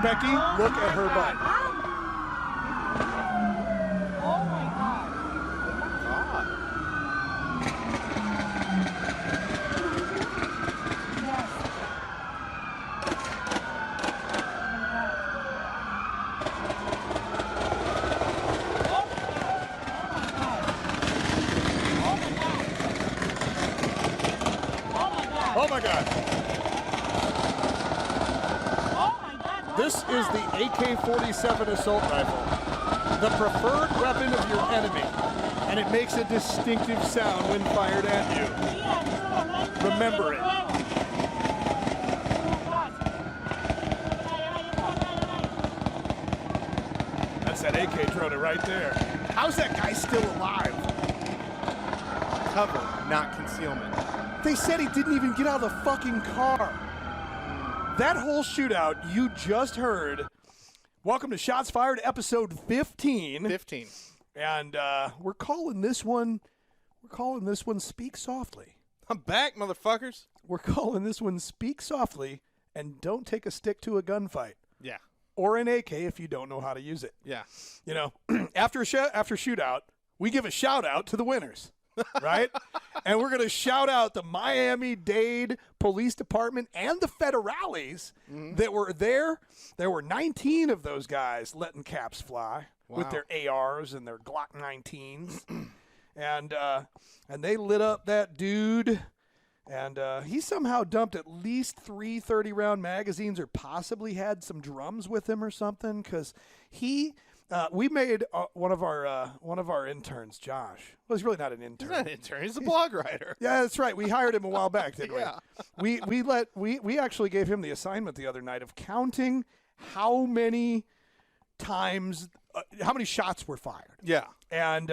Becky, look at her butt. Oh my God. Oh my God. This is the AK-47 assault rifle, the preferred weapon of your enemy, and it makes a distinctive sound when fired at you. Remember it. That's that AK drone right there. How's that guy still alive? Cover, not concealment. They said he didn't even get out of the fucking car. That whole shootout you just heard. Welcome to Shots Fired, episode 15. 15. And we're calling this one Speak Softly. I'm back, motherfuckers. We're calling this one Speak Softly and Don't Take a Stick to a Gunfight. Yeah. Or an AK if you don't know how to use it. Yeah. You know, after shootout, we give a shout out to the winners. Right? And we're going to shout out the Miami-Dade Police Department and the federales that were there. There were 19 of those guys letting caps fly with their ARs and their Glock 19s. and they lit up that dude. And he somehow dumped at least 3 30-round magazines or possibly had some drums with him or something because we made one of our interns, Josh. Well, he's really not an intern. He's not an intern. He's a blog writer. Yeah, that's right. We hired him a while back, didn't Yeah. we? We actually gave him the assignment the other night of counting how many times, how many shots were fired. Yeah. And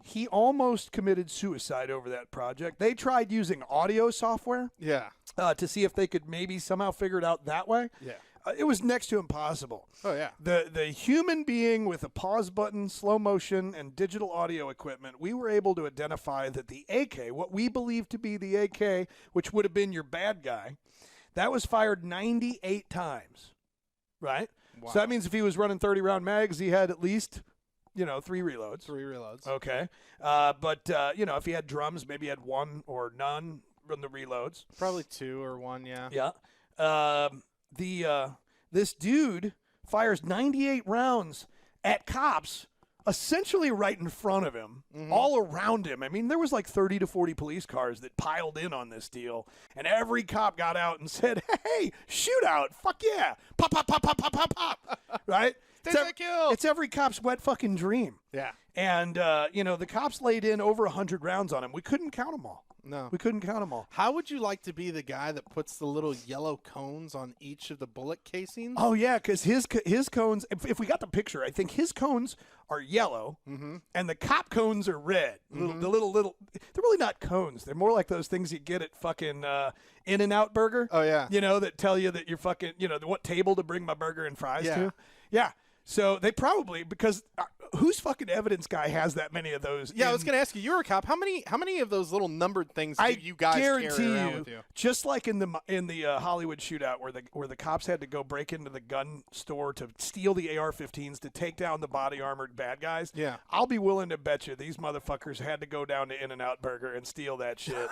he almost committed suicide over that project. They tried using audio software. Yeah. To see if they could maybe somehow figure it out that way. Yeah. It was next to impossible. Oh, yeah. The human being with a pause button, slow motion, and digital audio equipment, we were able to identify that the AK, what we believe to be the AK, which would have been your bad guy, that was fired 98 times, right? Wow. So that means if he was running 30-round mags, he had at least, 3 reloads. 3 reloads. Okay. But if he had drums, maybe he had 1 or none from the reloads. Probably 2 or 1, yeah. Yeah. This dude fires 98 rounds at cops essentially right in front of him, all around him. I mean, there was like 30 to 40 police cars that piled in on this deal, and every cop got out and said, hey, shootout, fuck yeah, pop, pop, pop, pop, pop, pop, pop, right? It's every cop's wet fucking dream. Yeah. And, the cops laid in over 100 rounds on him. We couldn't count them all. No. We couldn't count them all. How would you like to be the guy that puts the little yellow cones on each of the bullet casings? Oh, yeah, because his cones, if we got the picture, I think his cones are yellow, and the cop cones are red. Little, they're really not cones. They're more like those things you get at fucking In-N-Out Burger. Oh, yeah. That tell you that you're fucking, what table to bring my burger and fries to. Yeah. So they probably, because whose fucking evidence guy has that many of those? Yeah, I was going to ask you. You're a cop. How many of those little numbered things do you guys carry around with you? Just like in the Hollywood shootout where the cops had to go break into the gun store to steal the AR-15s to take down the body armored bad guys. Yeah, I'll be willing to bet you these motherfuckers had to go down to In-N-Out Burger and steal that shit.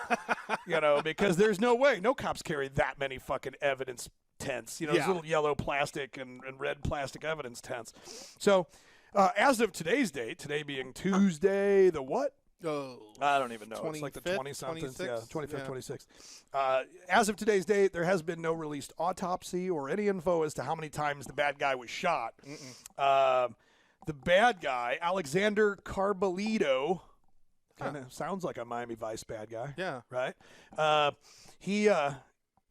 Because there's no way no cops carry that many fucking evidence tents, those little yellow plastic and red plastic evidence tents. So as of today's date, today being Tuesday, the what? Oh, I don't even know. It's like the 20-something. 26th? Yeah, 25th, 26th. As of today's date, there has been no released autopsy or any info as to how many times the bad guy was shot. The bad guy, Alexander Carbolito, kind of sounds like a Miami Vice bad guy. Yeah. Right?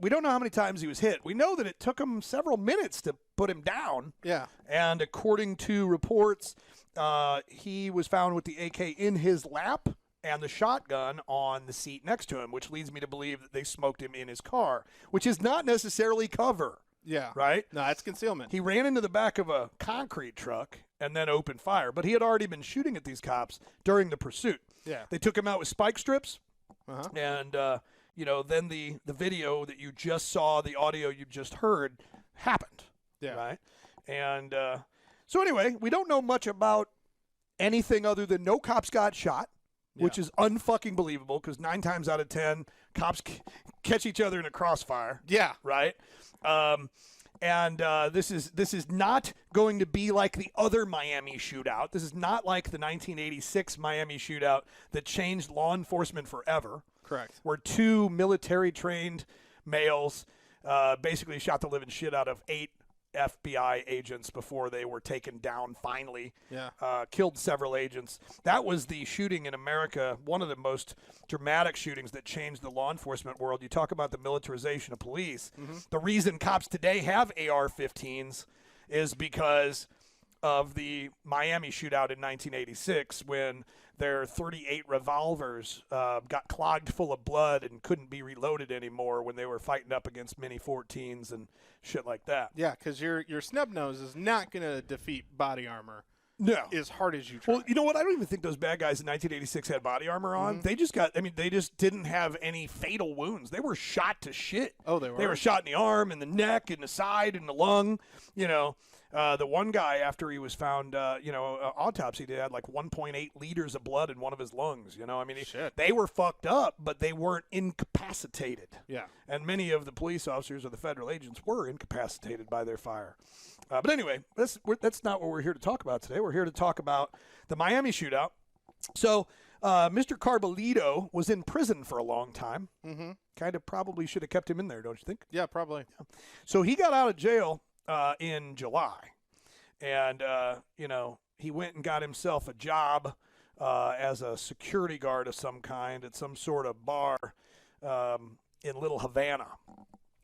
We don't know how many times he was hit. We know that it took him several minutes to put him down. Yeah. And according to reports, he was found with the AK in his lap and the shotgun on the seat next to him, which leads me to believe that they smoked him in his car, which is not necessarily cover. Yeah. Right? No, that's concealment. He ran into the back of a concrete truck and then opened fire, but he had already been shooting at these cops during the pursuit. Yeah. They took him out with spike strips, and then the video that you just saw, the audio you just heard, happened. Yeah. Right. And so anyway, we don't know much about anything other than no cops got shot, which is unfucking believable because 9 times out of 10, cops catch each other in a crossfire. Yeah. Right. And this is not going to be like the other Miami shootout. This is not like the 1986 Miami shootout that changed law enforcement forever. Correct. Where 2 military-trained males basically shot the living shit out of 8 FBI agents before they were taken down finally. Yeah. Killed several agents. That was the shooting in America, one of the most dramatic shootings that changed the law enforcement world. You talk about the militarization of police. Mm-hmm. The reason cops today have AR-15s is because of the Miami shootout in 1986 when their 38 revolvers got clogged full of blood and couldn't be reloaded anymore when they were fighting up against Mini 14s and shit like that. Yeah, because your snub nose is not going to defeat body armor. No. As hard as you try. Well, you know what? I don't even think those bad guys in 1986 had body armor on. They just they just didn't have any fatal wounds. They were shot to shit. Oh, they were? They were shot in the arm, in the neck, in the side, in the lung. You know, the one guy, after he was found, autopsy, they had like 1.8 liters of blood in one of his lungs. You know, I mean, they were fucked up, but they weren't incapacitated. Yeah. And many of the police officers or the federal agents were incapacitated by their fire. But anyway, that's not what we're here to talk about today. We're here to talk about the Miami shootout. So Mr. Carbolito was in prison for a long time. Mm-hmm. Kind of probably should have kept him in there, don't you think? Yeah, probably. Yeah. So he got out of jail in July. And, he went and got himself a job as a security guard of some kind at some sort of bar in Little Havana.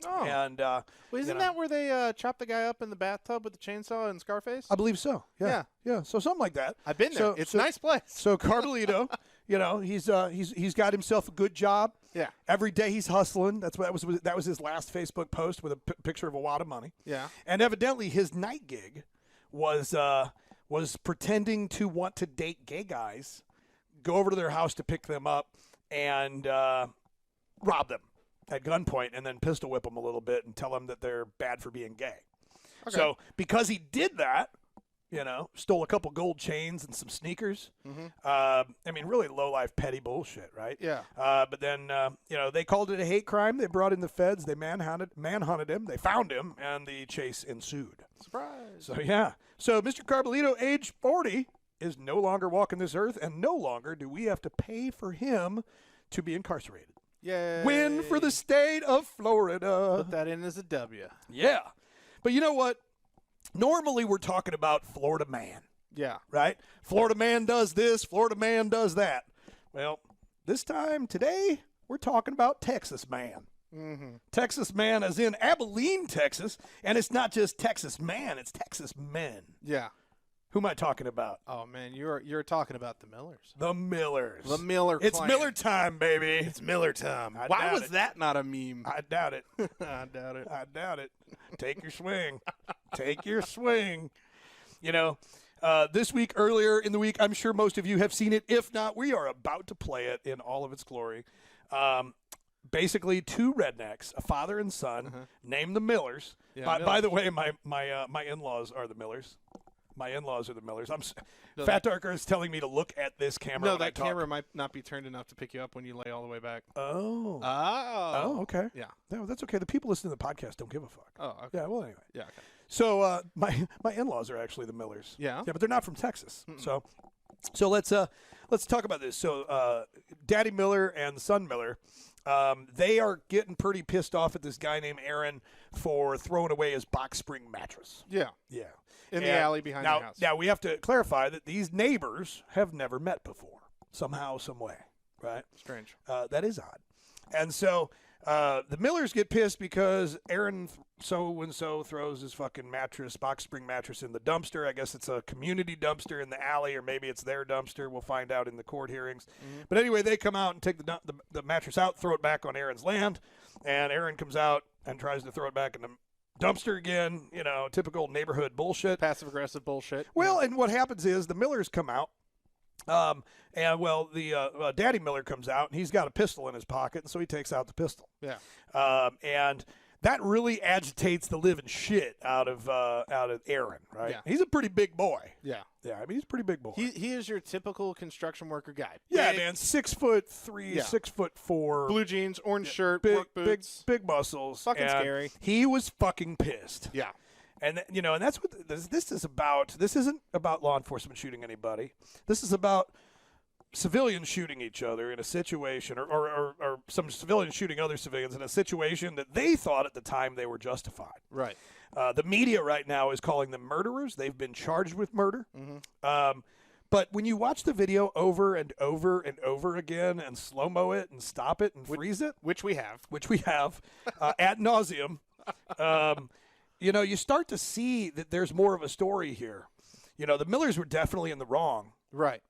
Oh. And well, isn't that where they chop the guy up in the bathtub with the chainsaw in Scarface? I believe so. Yeah. So something like that. I've been there. It's a nice place. So Carbolito, he's got himself a good job. Yeah. Every day he's hustling. That was his last Facebook post with a picture of a wad of money. Yeah. And evidently his night gig was pretending to want to date gay guys, go over to their house to pick them up, and rob them at gunpoint, and then pistol whip them a little bit and tell them that they're bad for being gay. Okay. So because he did that, stole a couple gold chains and some sneakers. Mm-hmm. Really low-life petty bullshit, right? Yeah. But then, they called it a hate crime. They brought in the feds. They manhunted him. They found him, and the chase ensued. Surprise. So, yeah. So Mr. Carbolito, age 40, is no longer walking this earth, and no longer do we have to pay for him to be incarcerated. Yay. Win for the state of Florida. Put that in as a W. Yeah. But you know what? Normally we're talking about Florida man. Yeah. Right? Florida man does this, Florida man does that. Well, today, we're talking about Texas man. Mm-hmm. Texas man as in Abilene, Texas. And it's not just Texas man, it's Texas men. Yeah. Who am I talking about? Oh, man, you're talking about the Millers. The Millers. The Miller It's clan. Miller time, baby. It's Miller time. Why was that not a meme? I doubt it. I doubt it. I doubt it. Take your swing. Take your swing. This week, earlier in the week, I'm sure most of you have seen it. If not, we are about to play it in all of its glory. Basically, 2 rednecks, a father and son, named the Millers. Yeah, By the way, my in-laws are the Millers. My in-laws are the Millers. Fat Darker is telling me to look at this camera. No, that camera might not be turned enough to pick you up when you lay all the way back. Oh. Oh. Okay. Yeah. No, that's okay. The people listening to the podcast don't give a fuck. Oh, okay. Yeah, well, anyway. Yeah, okay. So my in-laws are actually the Millers. Yeah? Yeah, but they're not from Texas. So let's talk about this. So Daddy Miller and son Miller, they are getting pretty pissed off at this guy named Aaron for throwing away his box spring mattress. Yeah. Yeah. In the alley behind the house. Now, we have to clarify that these neighbors have never met before, somehow, some way, right? Strange. That is odd. And so the Millers get pissed because Aaron so-and-so throws his fucking box spring mattress in the dumpster. I guess it's a community dumpster in the alley, or maybe it's their dumpster. We'll find out in the court hearings. Mm-hmm. But anyway, they come out and take the mattress out, throw it back on Aaron's land, and Aaron comes out and tries to throw it back in the dumpster again, typical neighborhood bullshit. Passive-aggressive bullshit. Well, and what happens is the Millers come out, the Daddy Miller comes out, and he's got a pistol in his pocket, and so he takes out the pistol. Yeah. And that really agitates the living shit out of Aaron, right? Yeah. He's a pretty big boy. Yeah. Yeah, I mean, he's a pretty big boy. He is your typical construction worker guy. Yeah, Big, man, 6'3", Yeah. 6'4", blue jeans, orange shirt, big, work boots. big muscles. Fucking and scary. He was fucking pissed. Yeah. And and that's what this is about. This isn't about law enforcement shooting anybody. This is about civilians shooting each other in a situation, or some civilians shooting other civilians in a situation that they thought at the time they were justified. Right. The media right now is calling them murderers. They've been charged with murder. But when you watch the video over and over and over again and slow-mo it and stop it and freeze it, Which we have. ad nauseum, you start to see that there's more of a story here. The Millers were definitely in the wrong, Right.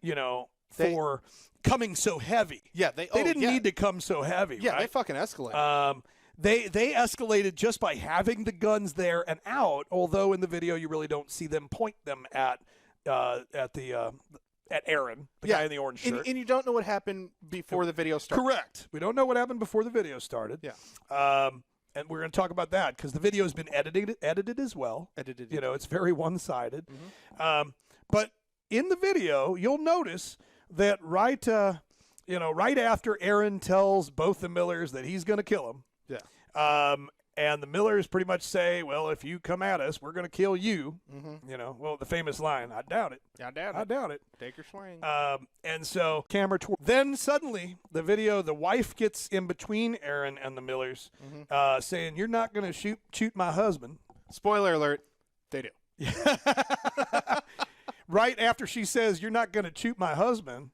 for coming so heavy. Yeah. They didn't need to come so heavy, Yeah, right? they fucking escalated. They escalated just by having the guns there and out. Although in the video you really don't see them point them at Aaron, the guy in the orange shirt. And you don't know what happened before the video started. Correct. We don't know what happened before the video started. Yeah. And we're going to talk about that because the video has been edited as well. Edited. It's very one-sided. But in the video, you'll notice that right after Aaron tells both the Millers that he's going to kill him. Yeah. And the Millers pretty much say, well, if you come at us, we're going to kill you. The famous line, I doubt it. I doubt it. I doubt it. Take your swing. And so then suddenly the wife gets in between Aaron and the Millers, saying, you're not going to shoot my husband. Spoiler alert, they do. Right after she says, you're not going to shoot my husband,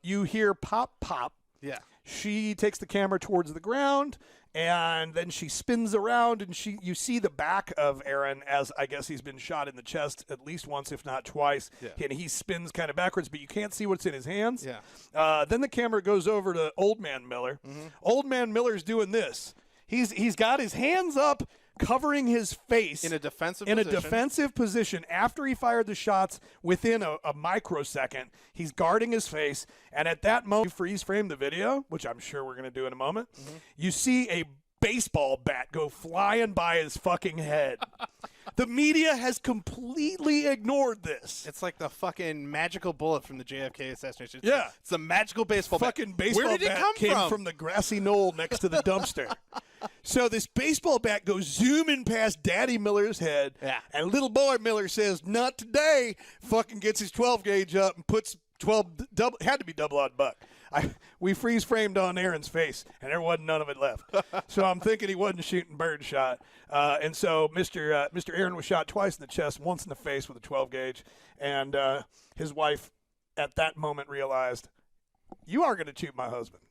you hear pop, pop. Yeah. She takes the camera towards the ground, and then she spins around, and you see the back of Aaron as I guess he's been shot in the chest at least once, if not twice. Yeah. And he spins kind of backwards, but you can't see what's in his hands. Yeah. Then the camera goes over to Old Man Miller. Old Man Miller's doing this. He's got his hands up, covering his face In a defensive position after he fired the shots within a microsecond. He's guarding his face, and at that moment, you freeze frame the video, which I'm sure we're going to do in a moment. You see a baseball bat go flying by his fucking head. The media has completely ignored this. It's like the fucking magical bullet from the JFK assassination. Yeah. It's a magical baseball Fucking bat. baseball Where did bat it come came from the grassy knoll next to the dumpster. So this baseball bat goes zooming past Daddy Miller's head, and little boy Miller says, not today, fucking gets his 12 gauge up and puts 12, had to be double-aught buck. We freeze framed on Aaron's face, and there wasn't none of it left. So I'm thinking he wasn't shooting bird shot. And so Mr. Aaron was shot twice in the chest, once in the face with a 12 gauge, and his wife at that moment realized, you are going to shoot my husband.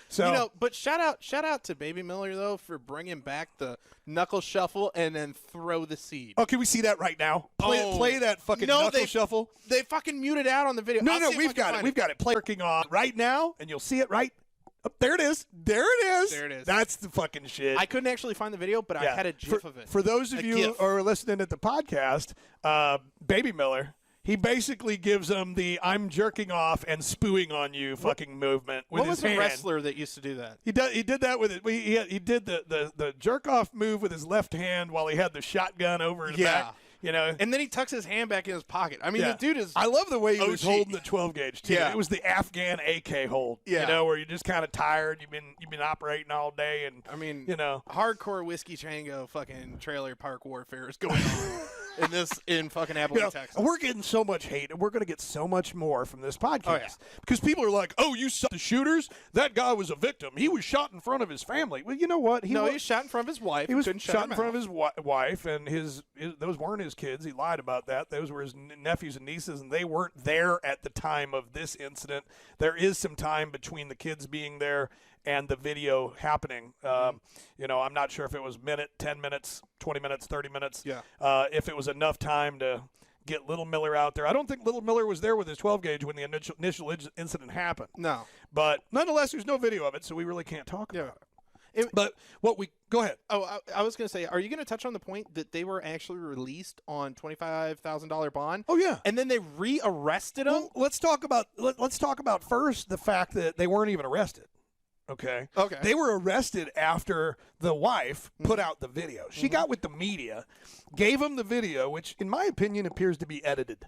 So but shout out to Baby Miller though for bringing back the knuckle shuffle and then throw the seed. Oh, can we see that right now? Play that fucking knuckle shuffle. They fucking muted out on the video. No, we've got it. We've got it. Play working on right now, and you'll see it right. Oh, there it is. There it is. That's the fucking shit. I couldn't actually find the video, but I had a GIF of it. For those of you who are listening at the podcast, Baby Miller, he basically gives them the "I'm jerking off and spooing on you" fucking movement with what his was hand. a wrestler that used to do that? He did that with it. He did the jerk off move with his left hand while he had the shotgun over his back. And then he tucks his hand back in his pocket. I mean, the dude is. I love the way he was OG. holding the 12 gauge too. Yeah. It was the Afghan AK hold. Yeah. Where you're just kind of tired. You've been operating all day, and I mean, hardcore whiskey tango fucking trailer park warfare is going on in fucking Abilene, Texas. We're getting so much hate, and we're going to get so much more from this podcast because people are like, "Oh, you saw the shooters? That guy was a victim. He was shot in front of his family." Well, you know what? He was shot in front of his wife. He was shot in front of his wife, and those weren't his kids. He lied about that. Those were his nephews and nieces, and they weren't there at the time of this incident. There is some time between the kids being there and the video happening. I'm not sure if it was a minute, 10 minutes, 20 minutes, 30 minutes. Yeah. If it was enough time to get Little Miller out there. I don't think Little Miller was there with his 12 gauge when the initial incident happened. No. But nonetheless, there's no video of it, so we really can't talk about it. But go ahead. Oh, I was going to say, are you going to touch on the point that they were actually released on $25,000 bond? Oh yeah, and then they re-arrested them. Well, let's talk about first the fact that they weren't even arrested. Okay. Okay. They were arrested after the wife put out the video. She got with the media, gave them the video, which, in my opinion, appears to be edited.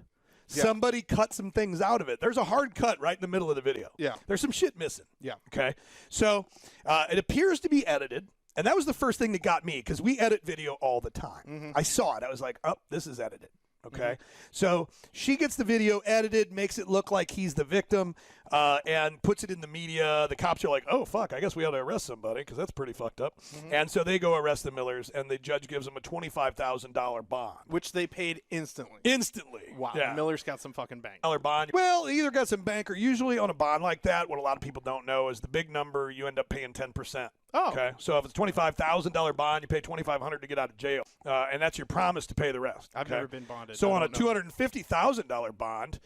Yeah. Somebody cut some things out of it. There's a hard cut right in the middle of the video. Yeah. There's some shit missing. Yeah. Okay. So it appears to be edited. And that was the first thing that got me, because we edit video all the time. I saw it. I was like, oh, this is edited. Okay. So she gets the video edited, makes it look like he's the victim, and puts it in the media. The cops are like, oh, fuck, I guess we ought to arrest somebody, because that's pretty fucked up. And so they go arrest the Millers, and the judge gives them a $25,000 bond. Which they paid instantly. Instantly. Wow. Yeah. The Miller's got some fucking bank. Dollar bond. Well, they either got some bank, or usually on a bond like that, what a lot of people don't know is the big number, you end up paying 10%. Oh. Okay. So if it's a $25,000 bond, you pay $2,500 to get out of jail, and that's your promise to pay the rest. I've okay? never been bonded. So I on a don't know. $250,000 bond,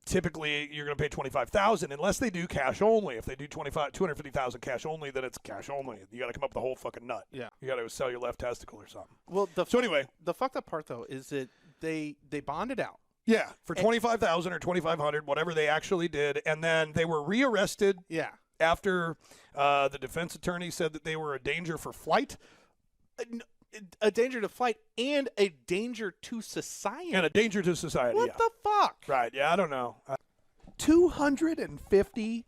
typically you're going to pay $25,000 unless they do cash only. If they do $250,000 cash only, then it's cash only. You got to come up with the whole fucking nut. Yeah. You got to sell your left testicle or something. Well, So anyway, the fucked up part though is that they bonded out. yeah, for $25,000 or $2,500, whatever they actually did, and then they were rearrested. Yeah. After the defense attorney said that they were a danger for flight. A danger to flight and a danger to society. And a danger to society. What yeah. the fuck? Right. Yeah, I don't know. $250,000.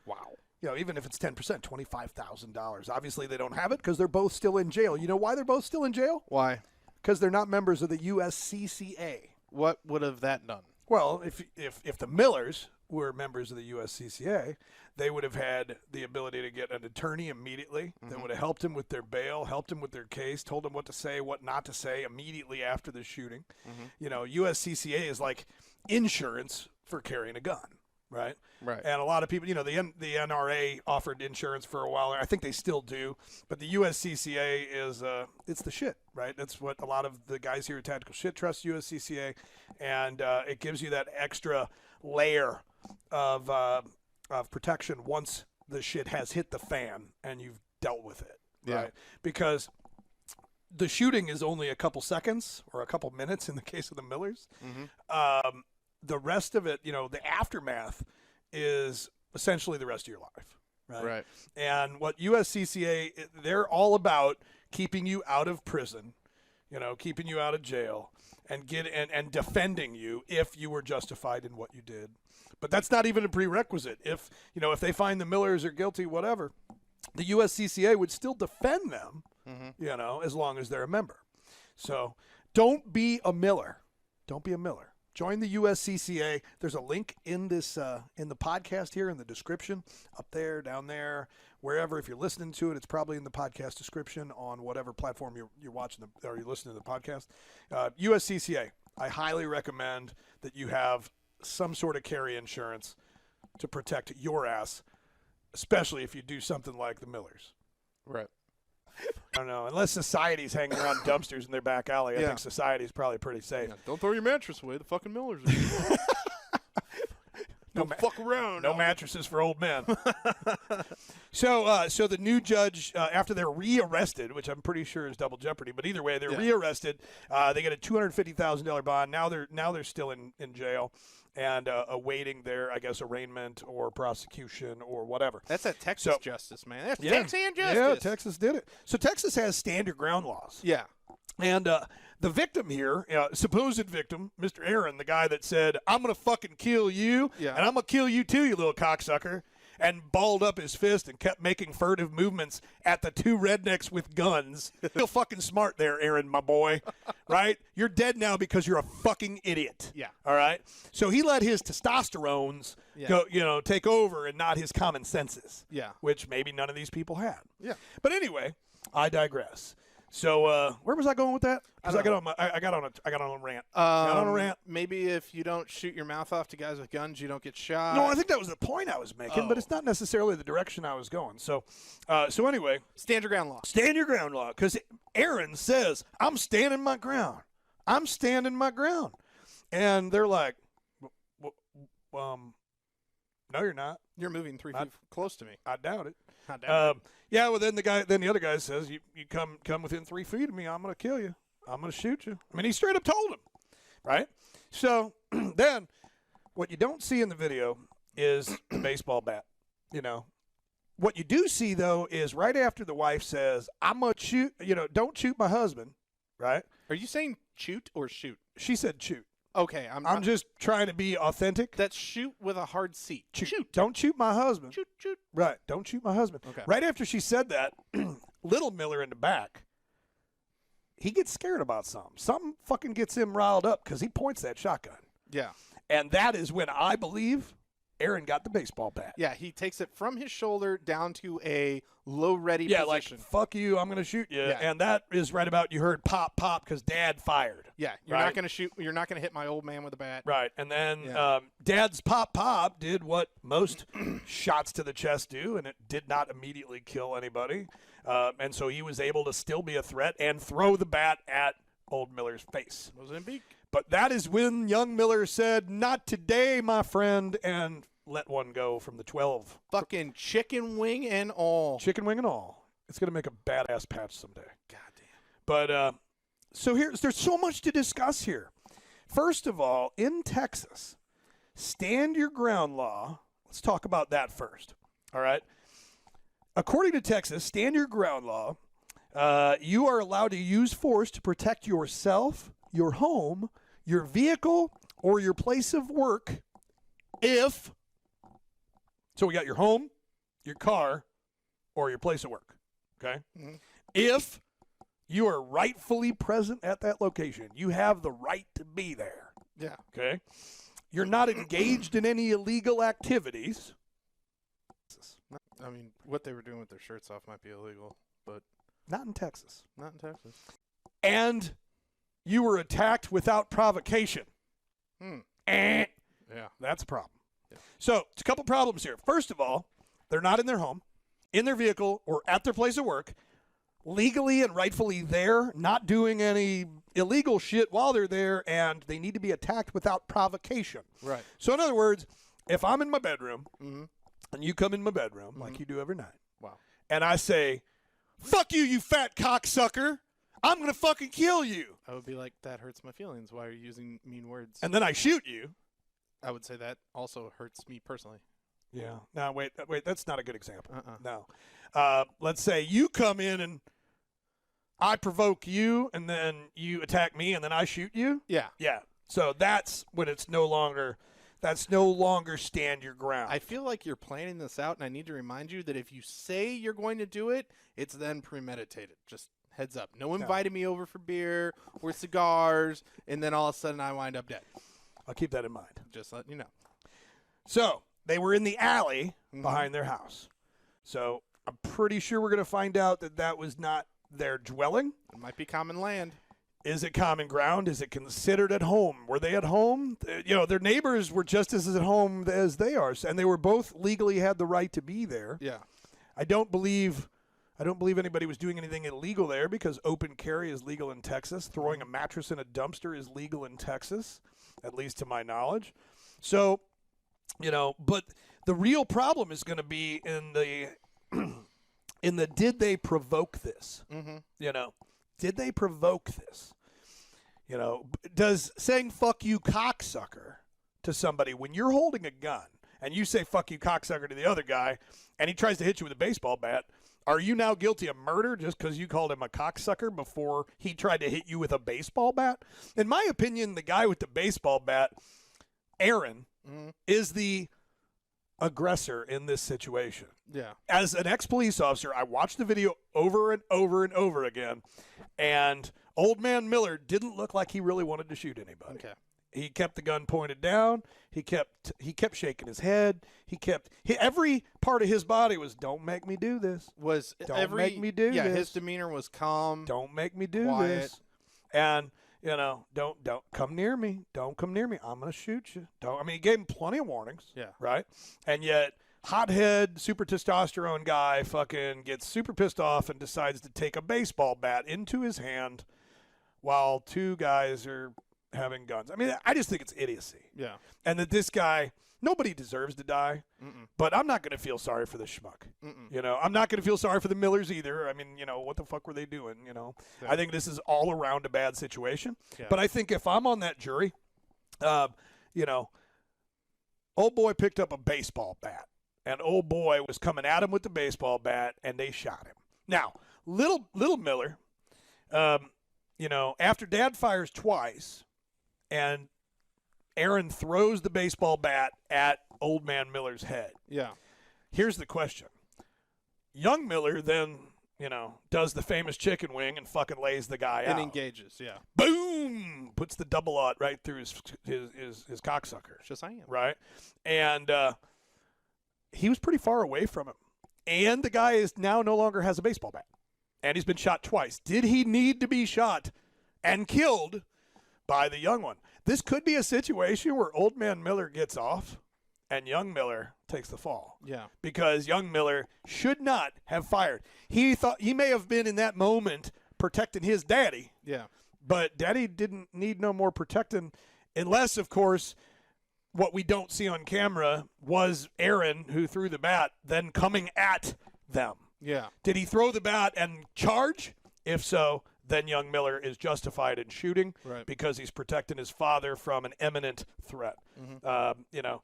Wow. You know, even if it's 10%, $25,000. Obviously, they don't have it because they're both still in jail. You know why they're both still in jail? Why? Because they're not members of the USCCA. What would have that done? Well, if the Millers were members of the USCCA, they would have had the ability to get an attorney immediately that would have helped them with their bail, helped them with their case, told them what to say, what not to say immediately after the shooting. You know, USCCA is like insurance for carrying a gun, right? Right. And a lot of people, you know, the NRA offered insurance for a while. I think they still do, but the USCCA is it's the shit, right? That's what a lot of the guys here at Tactical Shit trust USCCA, and it gives you that extra layer of protection once the shit has hit the fan and you've dealt with it, right? Because the shooting is only a couple seconds or a couple minutes in the case of the Millers. The rest of it, you know, the aftermath is essentially the rest of your life, right? Right. And what USCCA, they're all about keeping you out of prison, you know, keeping you out of jail, and and defending you if you were justified in what you did. But that's not even a prerequisite. If they find the Millers are guilty, whatever, the USCCA would still defend them, you know, as long as they're a member. So don't be a Miller. Don't be a Miller. Join the USCCA. There's a link in this in the podcast here in the description, up there, down there, wherever. If you're listening to it, it's probably in the podcast description on whatever platform you're watching or you're listening to the podcast. USCCA. I highly recommend that you have some sort of carry insurance to protect your ass, especially if you do something like the Millers. Right. I don't know. Unless society's hanging around dumpsters in their back alley, I think society's probably pretty safe. Yeah, don't throw your mattress away. The fucking Millers are Don't fuck around. No mattresses for old men. So the new judge, after they're rearrested, which I'm pretty sure is double jeopardy, but either way, they're rearrested. They get a $250,000 bond. Now they're still in jail and awaiting their, I guess, arraignment or prosecution or whatever. That's that Texas justice, man. That's Texan justice. Yeah, Texas did it. So Texas has standard ground laws. Yeah. And the victim here, supposed victim, Mr. Aaron, the guy that said, I'm going to fucking kill you, and I'm going to kill you too, you little cocksucker, and balled up his fist and kept making furtive movements at the two rednecks with guns. Real fucking smart there, Aaron, my boy, right? You're dead now because you're a fucking idiot. Yeah. All right? So he let his testosterones go, take over and not his common senses. Yeah. Which maybe none of these people had. Yeah. But anyway, I digress. So where was I going with that? Because I got on a rant. Got on a rant. Maybe if you don't shoot your mouth off to guys with guns, you don't get shot. No, I think that was the point I was making, but it's not necessarily the direction I was going. So, anyway, stand your ground law. Stand your ground law, because Aaron says I'm standing my ground. I'm standing my ground, and they're like, no, you're not. You're moving 3 feet close to me. I doubt it. I doubt it. Yeah, well, then the other guy says, you come within 3 feet of me, I'm going to kill you. I'm going to shoot you. I mean, he straight up told him, right? So then what you don't see in the video is the baseball bat. You know, what you do see though is right after the wife says, "I'm gonna shoot," don't shoot my husband, right? Are you saying shoot or shoot? She said shoot. Okay, I'm just trying to be authentic. That's shoot with a hard C. Shoot. Don't shoot my husband. Shoot. Right. Don't shoot my husband. Okay. Right after she said that, little Miller in the back, he gets scared about something. Something fucking gets him riled up because he points that shotgun. Yeah. And that is when I believe Aaron got the baseball bat. Yeah, he takes it from his shoulder down to a low ready Yeah, position. like, fuck you, I'm going to shoot you. Yeah. And that is right about, you heard pop, pop, because Dad fired. Yeah, you're right? not going to shoot. You're not going to hit my old man with a bat. Right. And then Yeah. Dad's pop, pop did what most shots to the chest do, and it did not immediately kill anybody. And so he was able to still be a threat and throw the bat at old Miller's face. Mozambique. But that is when young Miller said, "Not today, my friend," and let one go from the 12. Fucking chicken wing and all. Chicken wing and all. It's going to make a badass patch someday. Goddamn. But so there's so much to discuss here. First of all, in Texas, stand your ground law. Let's talk about that first. All right. According to Texas, stand your ground law, you are allowed to use force to protect yourself, your home, your vehicle, or your place of work if. So we got your home, your car, or your place of work. Okay? Mm-hmm. If you are rightfully present at that location, you have the right to be there. Yeah. Okay? You're not engaged in any illegal activities. I mean, what they were doing with their shirts off might be illegal, but Not in Texas. not in Texas. And you were attacked without provocation. Yeah. That's a problem. Yeah. So, it's a couple problems here. First of all, they're not in their home, in their vehicle, or at their place of work, legally and rightfully there, not doing any illegal shit while they're there, and they need to be attacked without provocation. Right. So, in other words, if I'm in my bedroom, Mm-hmm. and you come in my bedroom, like you do every night, Wow. and I say, "Fuck you, you fat cocksucker, I'm going to fucking kill you," I would be like, that hurts my feelings. Why are you using mean words? and then I shoot you. I would say that also hurts me personally. Yeah. No, wait, that's not a good example. Uh-uh. No. Let's say you come in and I provoke you, and then you attack me, and then I shoot you. Yeah. Yeah. So that's when it's no longer stand your ground. I feel like you're planning this out, and I need to remind you that if you say you're going to do it, it's then premeditated. Just heads up. No one invited me over for beer or cigars, and then all of a sudden I wind up dead. I'll keep that in mind. Just letting you know. So they were in the alley behind their house. So I'm pretty sure we're going to find out that that was not their dwelling. It might be common land. Is it common ground? Is it considered at home? Were they at home? Their neighbors were just as at home as they are, and they were both legally had the right to be there. Yeah. I don't believe anybody was doing anything illegal there because open carry is legal in Texas. Throwing a mattress in a dumpster is legal in Texas, at least to my knowledge. So, but the real problem is going to be in the did they provoke this? Mm-hmm. Did they provoke this? Does saying "fuck you, cocksucker" to somebody when you're holding a gun and you say "fuck you, cocksucker" to the other guy and he tries to hit you with a baseball bat, are you now guilty of murder just because you called him a cocksucker before he tried to hit you with a baseball bat? In my opinion, the guy with the baseball bat, Aaron, is the aggressor in this situation. Yeah. As an ex-police officer, I watched the video over and over and over again, and old man Miller didn't look like he really wanted to shoot anybody. Okay. He kept the gun pointed down. He kept shaking his head. Every part of his body was, "Don't make me do this. Don't make me do this. Yeah, his demeanor was calm. Don't make me do quiet. this." And don't come near me. Don't come near me. I'm gonna shoot you. He gave him plenty of warnings. Yeah. Right. And yet, hothead, super testosterone guy fucking gets super pissed off and decides to take a baseball bat into his hand while two guys are having guns. I just think it's idiocy. Yeah. And that this guy, nobody deserves to die, but I'm not going to feel sorry for the schmuck. I'm not going to feel sorry for the Millers either. What the fuck were they doing? I think this is all around a bad situation. Yeah. But I think if I'm on that jury, Old boy picked up a baseball bat, and old boy was coming at him with the baseball bat, and they shot him. Now, little Miller, after Dad fires twice, and Aaron throws the baseball bat at old man Miller's head. Yeah. Here's the question. Young Miller then, does the famous chicken wing and fucking lays the guy out. And engages, yeah. Boom! Puts the double-aught right through his cocksucker. Just saying. Right? And he was pretty far away from him. And the guy is now no longer has a baseball bat. And he's been shot twice. Did he need to be shot and killed by the young one? This could be a situation where old man Miller gets off and young Miller takes the fall. Yeah. Because young Miller should not have fired. He thought he may have been in that moment protecting his daddy. Yeah. But daddy didn't need no more protecting unless, of course, what we don't see on camera was Aaron who threw the bat then coming at them. Yeah. Did he throw the bat and charge? If so, then young Miller is justified in shooting because he's protecting his father from an imminent threat. Mm-hmm.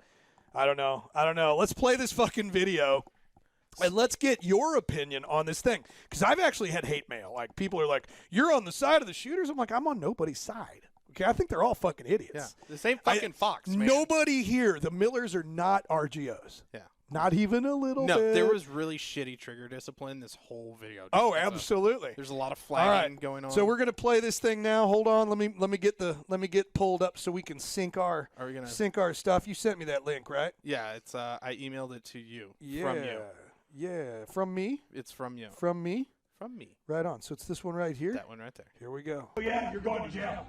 I don't know. Let's play this fucking video and let's get your opinion on this thing. Because I've actually had hate mail. Like, people are like, you're on the side of the shooters? I'm like, I'm on nobody's side. Okay, I think they're all fucking idiots. Yeah. The same fucking Fox, man. Nobody here. The Millers are not RGOs. Yeah. Not even a little bit. No, there was really shitty trigger discipline this whole video. Oh, absolutely. There's a lot of flagging going on. So we're gonna play this thing now. Hold on. Let me get pulled up so we can sync our stuff. You sent me that link, right? Yeah, it's I emailed it to you. Yeah. From you. Yeah. From me? It's from you. From me? From me. Right on. So it's this one right here? That one right there. Here we go. Oh, yeah, you're going to jail.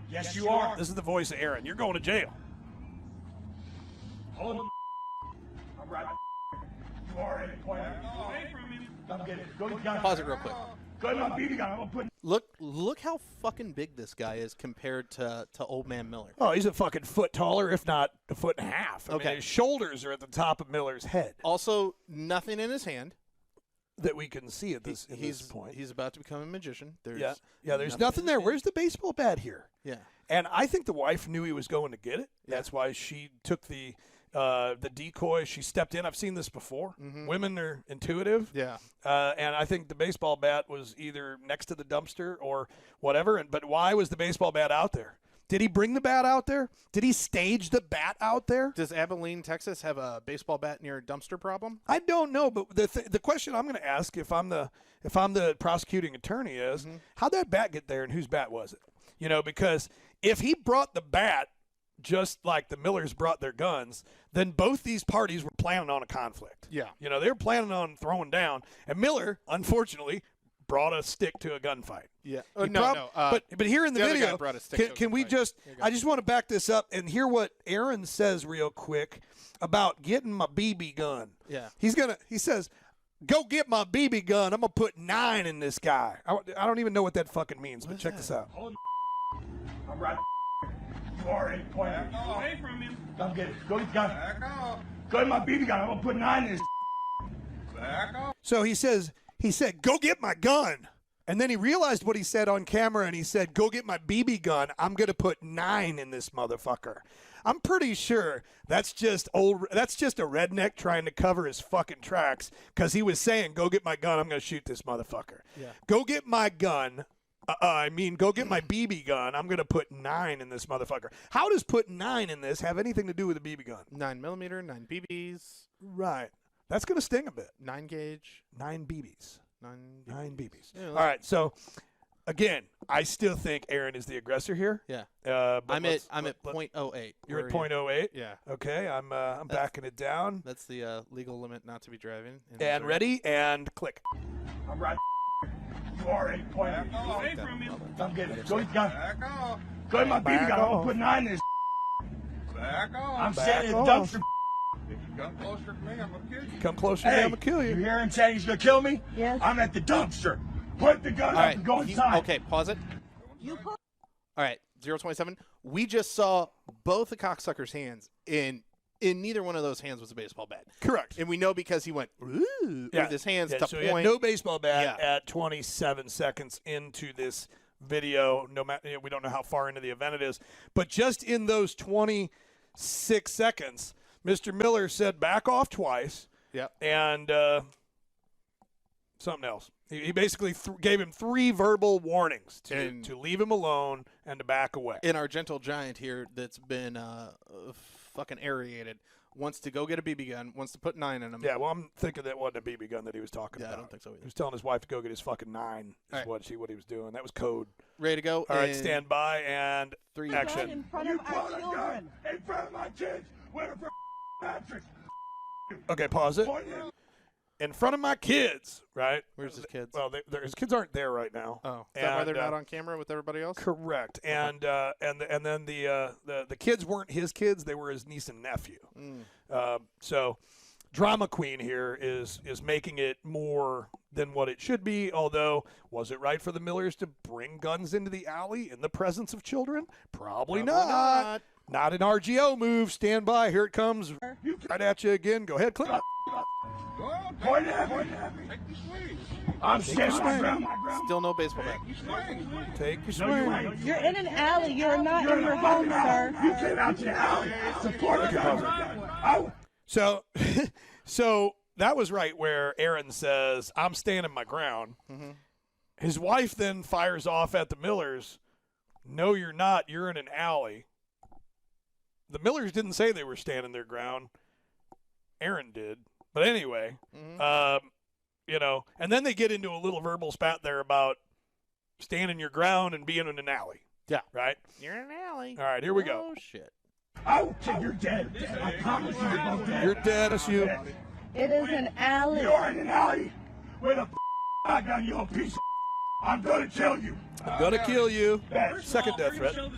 Yes, you are. This is the voice of Aaron. You're going to jail. Hold on. I'm right. You are in point. Away from him. Come get it. Go, Pause it real quick. Go to my BB gun. I'm going to put. Look how fucking big this guy is compared to old man Miller. Oh, he's a fucking foot taller, if not a foot and a half. I mean, his shoulders are at the top of Miller's head. Also, nothing in his hand. That we can see at this point. He's about to become a magician. There's there's nothing there. Where's the baseball bat here? Yeah. And I think the wife knew he was going to get it. That's why she took the decoy. She stepped in. I've seen this before. Mm-hmm. Women are intuitive. Yeah. And I think the baseball bat was either next to the dumpster or whatever. But why was the baseball bat out there? Did he bring the bat out there? Did he stage the bat out there? Does Abilene, Texas have a baseball bat near a dumpster problem? I don't know, but the question I'm going to ask if I'm the prosecuting attorney is, how'd that bat get there and whose bat was it? Because if he brought the bat just like the Millers brought their guns, then both these parties were planning on a conflict. Yeah. They were planning on throwing down, and Miller, unfortunately, brought a stick to a gunfight. Yeah. But here in the video, brought a stick can we just? I just want to back this up and hear what Aaron says real quick about getting my BB gun. Yeah. He says, "Go get my BB gun. I'm gonna put 9 in this guy." I don't even know what that fucking means, but check this out. I'm right. You are in point. Away from him. Come get it. Go get the gun. Back off. Go to my BB gun. I'm gonna put 9 in this. Back off. So he said, "Go get my gun." And then he realized what he said on camera, and he said, "Go get my BB gun. I'm going to put 9 in this motherfucker." I'm pretty sure that's just a redneck trying to cover his fucking tracks because he was saying, "Go get my gun. I'm going to shoot this motherfucker." Yeah. Go get my gun. Go get my BB gun. I'm going to put 9 in this motherfucker. How does put 9 in this have anything to do with a BB gun? 9mm, 9 BBs. Right. That's going to sting a bit. 9 gauge. 9 BBs. 9 BBs. Yeah, all right. So, again, I still think Aaron is the aggressor here. Yeah. I'm at .08. You're at .08? Yeah. Okay. I'm backing it down. That's the legal limit not to be driving. And ready and click. I'm right. You are in point. Away from him. Come get it. Go get the gun. Back off. Go to my BB gun. I'm gonna put 9 in this. Back off. I'm sitting in the dumpster. If you come closer to me, I'm gonna kill you. Come closer to me, I'm gonna kill you. You hear him saying he's gonna kill me? Yes. I'm at the dumpster. Put the gun up and go inside. Okay, pause it. You put. All right, 027. We just saw both the cocksucker's hands, and in neither one of those hands was a baseball bat. Correct. And we know because he went with his hands to so point. he had no baseball bat at 27 seconds into this video. No matter, we don't know how far into the event it is, but just in those 20 6 seconds. Mr. Miller said back off twice. Yep. And something else. He basically gave him 3 verbal warnings to leave him alone and to back away. And our gentle giant here that's been fucking aerated wants to go get a BB gun, wants to put 9 in him. Yeah, well, I'm thinking that wasn't a BB gun that he was talking about. I don't think so either. He was telling his wife to go get his fucking 9 is what he was doing. That was code. Ready to go. All right, stand by and 3 action. In front of our children. In front of my kids. Where the mattress? Okay, pause it. In front of my kids, right? Where's his kids? Well, his kids aren't there right now. Oh, is that why they're not on camera with everybody else? Correct. And then the kids weren't his kids; they were his niece and nephew. So, drama queen here is making it more than what it should be. Although, was it right for the Millers to bring guns into the alley in the presence of children? Probably not. Not an RGO move. Stand by. Here it comes. Right at you again. Go ahead, click. Point at me. Take your swing. I'm standing my ground. Still no baseball bat. Take your swing. You're in an alley. You're not in your home, sir. You came out to the alley. Support the gun. So that was right where Aaron says, I'm standing my ground. Mm-hmm. His wife then fires off at the Millers. No, you're not. You're in an alley. The Millers didn't say they were standing their ground. Aaron did. But anyway, and then they get into a little verbal spat there about standing your ground and being in an alley. Yeah. Right? You're in an alley. All right, here we go. Oh, shit. Oh, you're dead. I promise you, you're both dead. You're dead, it's you. It is an alley. You're in an alley with a I got you a piece of I'm gonna kill you. I'm going to kill you. Second death threat. Oh,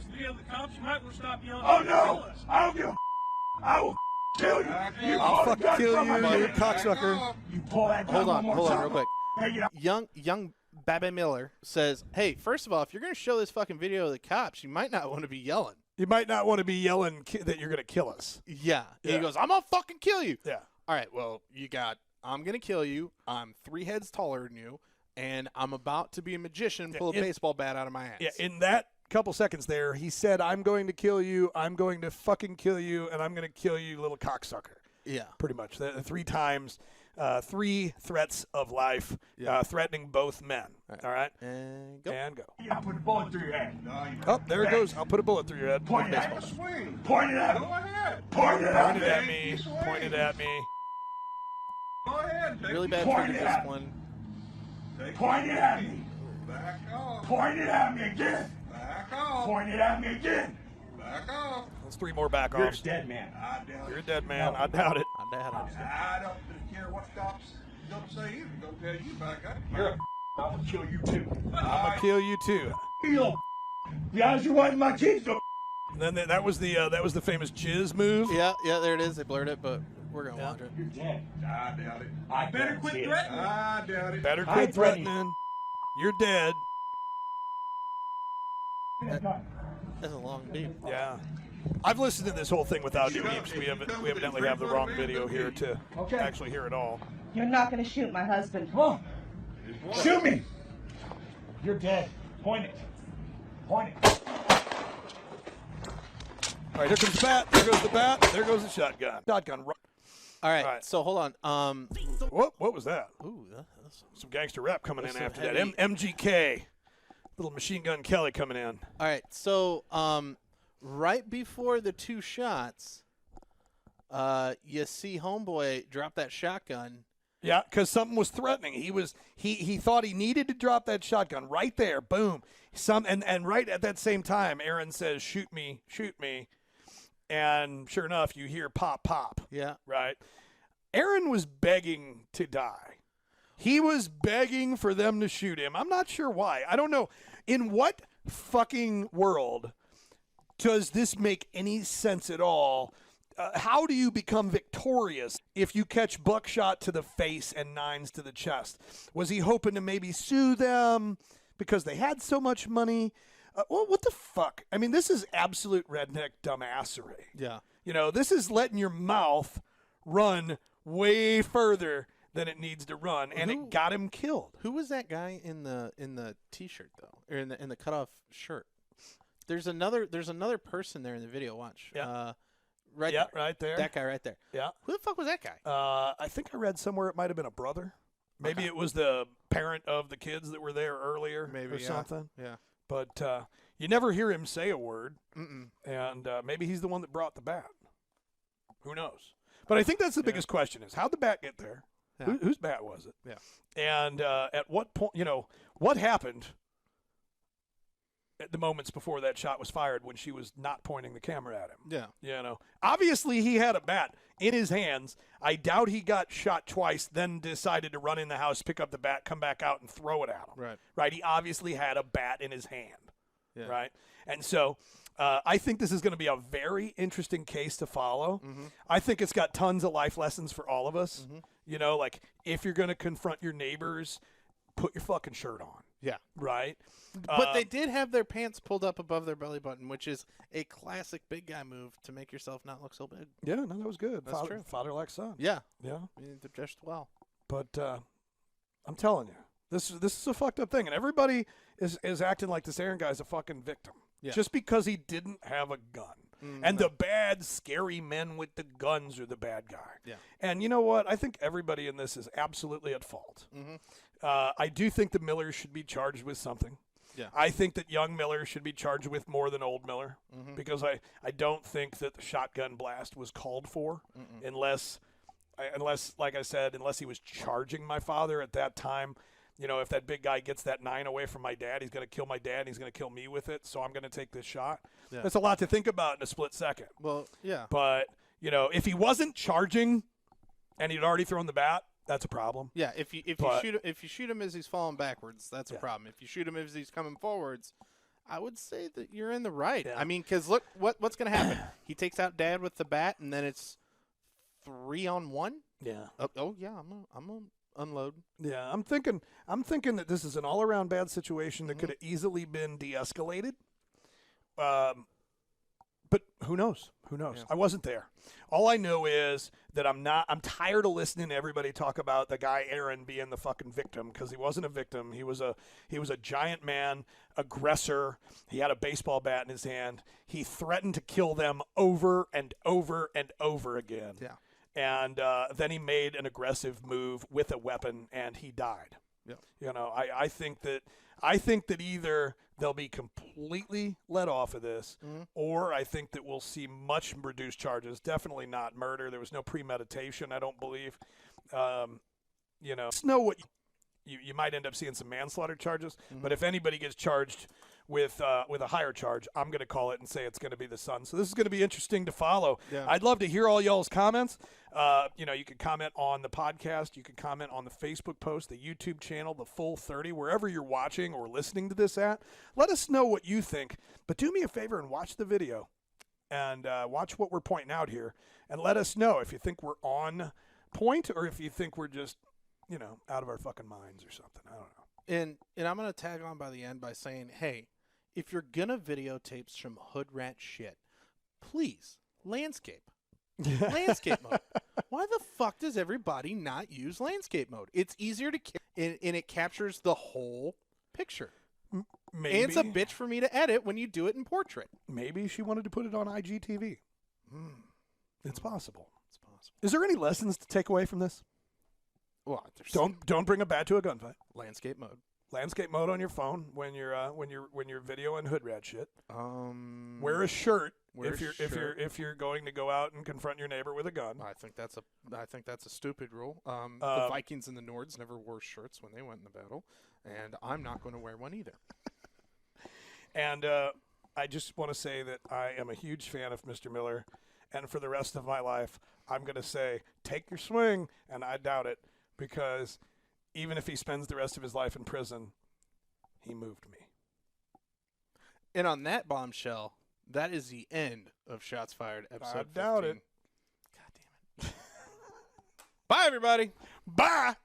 no. I don't give a I will kill you. I'll fucking kill you, you cocksucker. You pull that gun Hold one on more time. real quick. Hey, you know, Young Babby Miller says, hey, first of all, if you're going to show this fucking video to the cops, you might not want to be yelling. You might not want to be yelling that you're going to kill us. Yeah. Yeah. He goes, I'm going to fucking kill you. Yeah. All right, well, you got, I'm going to kill you. I'm 3 heads taller than you, and I'm about to be a magician, pull a baseball bat out of my ass. Yeah, in that couple seconds there, he said, I'm going to kill you, I'm going to fucking kill you, and I'm going to kill you, little cocksucker. Yeah. Pretty much. 3 times, 3 threats of life, threatening both men. All right? And go. And go. I'll put a bullet through your head. Oh, there it goes. I'll put a bullet through your head. Point it at me. Swing. Point it at Go me. ahead. Point it Point it at at me. me. Point it at me. Go ahead. Take Really bad Point trigger it at discipline. Point it at me. Back off. Point it at me again. Back off. Point it at me again. Back off. That's 3 more back You're a offs. dead man. I doubt You're a it. dead man. I doubt it. I don't care what cops don't say either. Don't tell you back up. You're a I will kill you too. I'm going to kill you, too. You little yeah, you want my kids to And then that was the famous jizz move. Yeah, there it is. They blurred it, but we're going to watch it. You're dead. I doubt it. I better quit threatening. I doubt it. Better I quit threaten you. threatening. You're dead. That's a long beat. Yeah. I've listened to this whole thing without the beeps. We evidently have the wrong video here to actually hear it all. You're not going to shoot my husband. Come on. Shoot me. You're dead. Point it. Point it. All right, here comes the bat. There goes the bat. There goes the shotgun. Shotgun. All right, All right. so hold on. What was that? Ooh, that's Some gangster rap coming in That's after some that. heavy- MGK. Little Machine Gun Kelly coming in. all right. So, right before the 2 shots, you see Homeboy drop that shotgun. Yeah, because something was threatening. He thought he needed to drop that shotgun right there. Boom. And right at that same time, Aaron says, "Shoot me, shoot me," and sure enough, you hear pop, pop. Yeah. Right. Aaron was begging to die. He was begging for them to shoot him. I'm not sure why. I don't know. In what fucking world does this make any sense at all? How do you become victorious if you catch buckshot to the face and 9s to the chest? Was he hoping to maybe sue them because they had so much money? What the fuck? I mean, this is absolute redneck dumbassery. Yeah. You know, this is letting your mouth run way further than it needs to run, and it got him killed. Who was that guy in the T-shirt though, or in the cutoff shirt? There's another person there in the video. Watch. Yeah. Right Yeah, there. right there. That guy right there. Yeah. Who the fuck was that guy? I think I read somewhere it might have been a brother. Maybe Okay. it was the parent of the kids that were there earlier Maybe, or yeah. something. Yeah. But you never hear him say a word. Mm-mm. And maybe he's the one that brought the bat. Who knows? But I think that's the biggest question is, how'd the bat get there? Yeah. Whose bat was it? Yeah. And at what point, what happened at the moments before that shot was fired when she was not pointing the camera at him? Yeah. Obviously he had a bat in his hands. I doubt he got shot twice, then decided to run in the house, pick up the bat, come back out, and throw it at him. Right? He obviously had a bat in his hand. Yeah. Right? And so I think this is going to be a very interesting case to follow. Mm-hmm. I think it's got tons of life lessons for all of us. Like if you're going to confront your neighbors, put your fucking shirt on. Yeah. Right? But they did have their pants pulled up above their belly button, which is a classic big guy move to make yourself not look so big. Yeah, no, that was good. That's true. Father like son. Yeah. Yeah. I mean, they're dressed well. But I'm telling you, this is a fucked up thing. And everybody is acting like this Aaron guy's a fucking victim. Yeah. Just because he didn't have a gun. And the bad, scary men with the guns are the bad guy. Yeah. And you know what? I think everybody in this is absolutely at fault. I do think the Millers should be charged with something. Yeah. I think that young Miller should be charged with more than old Miller because I don't think that the shotgun blast was called for unless, like I said, unless he was charging my father at that time. If that big guy gets that 9 away from my dad, he's going to kill my dad and he's going to kill me with it, so I'm going to take this shot. Yeah. That's a lot to think about in a split second. Well, yeah. But, if he wasn't charging and he'd already thrown the bat, that's a problem. Yeah, if you shoot him as he's falling backwards, that's a problem. If you shoot him as he's coming forwards, I would say that you're in the right. Yeah. I mean, because look, what's going to happen? He takes out Dad with the bat, and then it's 3-on-1. Yeah. Oh yeah, I'm gonna unload. Yeah, I'm thinking that this is an all-around bad situation that could have easily been de-escalated. But who knows? Who knows? Yeah. I wasn't there. All I know is that I'm tired of listening to everybody talk about the guy Aaron being the fucking victim, because he wasn't a victim. He was a giant man, aggressor. He had a baseball bat in his hand. He threatened to kill them over and over and over again. Yeah. And then he made an aggressive move with a weapon, and he died. Yeah. I think that either they'll be completely let off of this, or I think that we'll see much reduced charges. Definitely not murder. There was no premeditation, I don't believe. Just know what you might end up seeing some manslaughter charges. But if anybody gets charged with a higher charge, I'm going to call it and say it's going to be the son. So this is going to be interesting to follow. Yeah. I'd love to hear all y'all's comments. You can comment on the podcast. You can comment on the Facebook post, the YouTube channel, the Full 30, wherever you're watching or listening to this at. Let us know what you think. But do me a favor and watch the video and watch what we're pointing out here. And let us know if you think we're on point or if you think we're just, out of our fucking minds or something. I don't know. And I'm gonna tag on by the end by saying, hey, if you're gonna videotape some hood rat shit, please landscape mode. Why the fuck does everybody not use landscape mode? It's easier to and it captures the whole picture. Maybe, And it's a bitch for me to edit when you do it in portrait. Maybe she wanted to put it on IGTV. It's possible. It's possible. Is there any lessons to take away from this? Well, there's Don't bring a bat to a gunfight. landscape mode. Landscape mode on your phone when you're videoing hood rat shit. Wear a shirt if you're going to go out and confront your neighbor with a gun. I think that's a stupid rule. The Vikings and the Nords never wore shirts when they went into battle, and I'm not going to wear one either. And I just want to say that I am a huge fan of Mr. Miller, and for the rest of my life, I'm going to say take your swing, and I doubt it, because even if he spends the rest of his life in prison, he moved me. And on that bombshell, that is the end of Shots Fired episode 15. I doubt it. God damn it. Bye, everybody. Bye.